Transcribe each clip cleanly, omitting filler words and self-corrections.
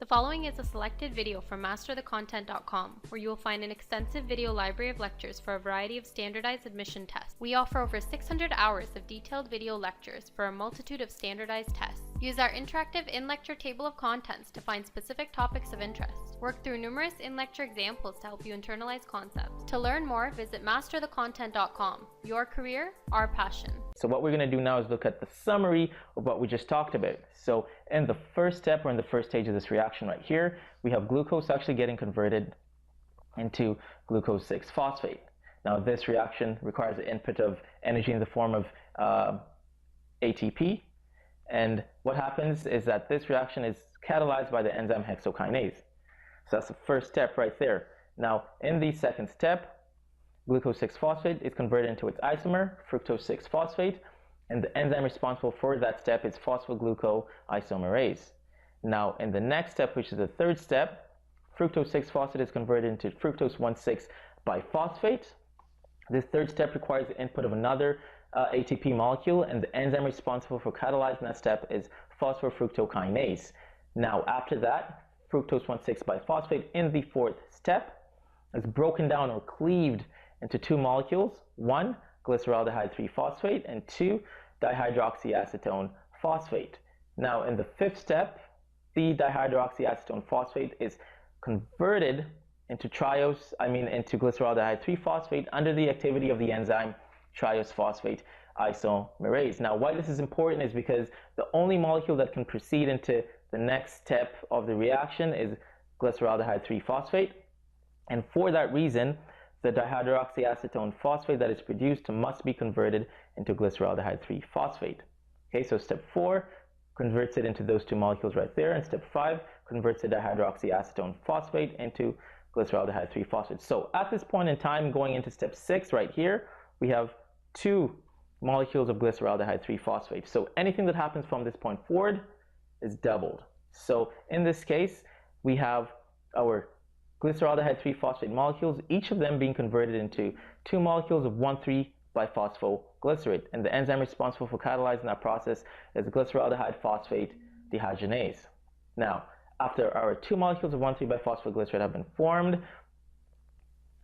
The following is a selected video from masterthecontent.com, where you will find an extensive video library of lectures for a variety of standardized admission tests. We offer over 600 hours of detailed video lectures for a multitude of standardized tests. Use our interactive in-lecture table of contents to find specific topics of interest. Work through numerous in-lecture examples to help you internalize concepts. To learn more, visit masterthecontent.com. Your career, our passion. So what we're going to do now is look at the summary of what we just talked about. So in the first step, or in the first stage of this reaction right here, we have glucose actually getting converted into glucose 6-phosphate. Now this reaction requires the input of energy in the form of ATP, and what happens is that this reaction is catalyzed by the enzyme hexokinase. So that's the first step right there. Now in the second step, glucose 6-phosphate is converted into its isomer, fructose 6-phosphate, and the enzyme responsible for that step is phosphoglucoisomerase. Now in the next step, which is the third step, fructose 6-phosphate is converted into fructose 1,6-biphosphate. This third step requires the input of another ATP molecule, and the enzyme responsible for catalyzing that step is phosphofructokinase. Now after that, fructose 1,6-biphosphate in the fourth step is broken down or cleaved into two molecules, one glyceraldehyde 3-phosphate and two dihydroxyacetone phosphate. Now in the fifth step, the dihydroxyacetone phosphate is converted into glyceraldehyde 3-phosphate under the activity of the enzyme triose phosphate isomerase. Now why this is important is because the only molecule that can proceed into the next step of the reaction is glyceraldehyde 3-phosphate, and for that reason the dihydroxyacetone phosphate that is produced must be converted into glyceraldehyde 3-phosphate. Okay, so step 4 converts it into those two molecules right there, and step 5 converts the dihydroxyacetone phosphate into glyceraldehyde 3-phosphate. So at this point in time, going into step 6 right here, we have two molecules of glyceraldehyde 3-phosphate. So anything that happens from this point forward is doubled. So in this case, we have our glyceraldehyde 3-phosphate molecules, each of them being converted into two molecules of 1,3-biphosphoglycerate, and the enzyme responsible for catalyzing that process is glyceraldehyde phosphate dehydrogenase. Now, after our two molecules of 1,3-biphosphoglycerate have been formed,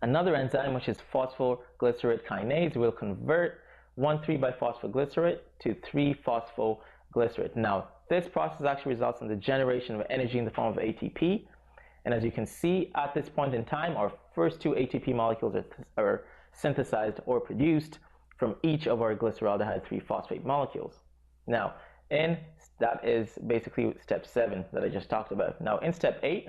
another enzyme, which is phosphoglycerate kinase, will convert 1,3-biphosphoglycerate to 3-phosphoglycerate. Now, this process actually results in the generation of energy in the form of ATP. And as you can see, at this point in time, our first two ATP molecules are synthesized or produced from each of our glyceraldehyde 3-phosphate molecules. Now, that is basically step 7 that I just talked about. Now, in step 8,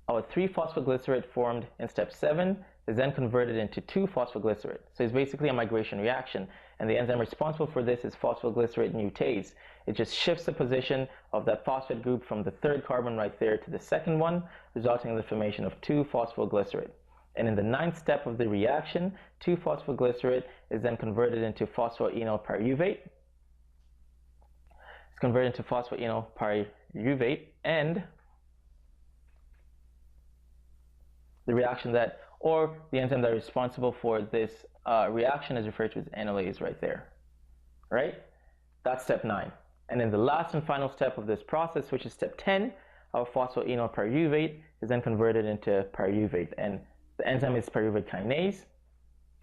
our 3-phosphoglycerate formed in step 7 is then converted into 2-phosphoglycerate. So it's basically a migration reaction, and the enzyme responsible for this is phosphoglycerate mutase. It just shifts the position of that phosphate group from the third carbon right there to the second one, resulting in the formation of 2-phosphoglycerate. And in the 9th step of the reaction, 2-phosphoglycerate is then converted into phosphoenol pyruvate. It's converted into phosphoenol pyruvate, and the reaction the enzyme that is responsible for this reaction is referred to as enolase right there. Right? That's step 9. And in the last and final step of this process, which is step 10, our phosphoenol pyruvate is then converted into pyruvate, and the enzyme is pyruvate kinase,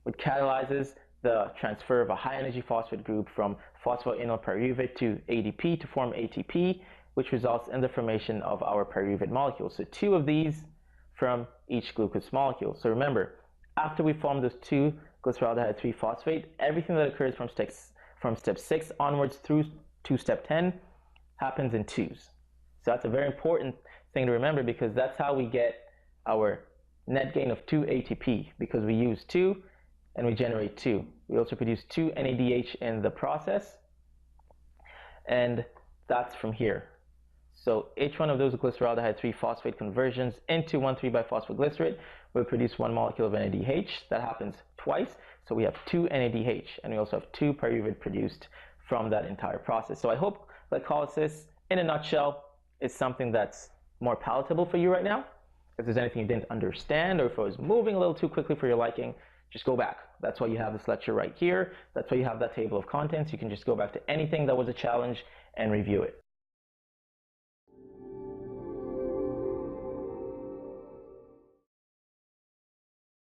which catalyzes the transfer of a high energy phosphate group from phosphoenol pyruvate to ADP to form ATP, which results in the formation of our pyruvate molecule. So two of these from each glucose molecule. So remember, after we form those two glyceraldehyde 3-phosphate, everything that occurs from step 6 onwards through to step 10 happens in twos. So that's a very important thing to remember, because that's how we get our net gain of 2 ATP, because we use 2 and we generate 2. We also produce 2 NADH in the process, and that's from here. So each one of those glyceraldehyde 3-phosphate conversions into 1,3-biphosphoglycerate will produce one molecule of NADH. That happens twice, so we have 2 NADH, and we also have 2 pyruvate produced from that entire process. So I hope glycolysis, in a nutshell, is something that's more palatable for you right now. If there's anything you didn't understand, or if I was moving a little too quickly for your liking, just go back. That's why you have this lecture right here. That's why you have that table of contents. You can just go back to anything that was a challenge and review it.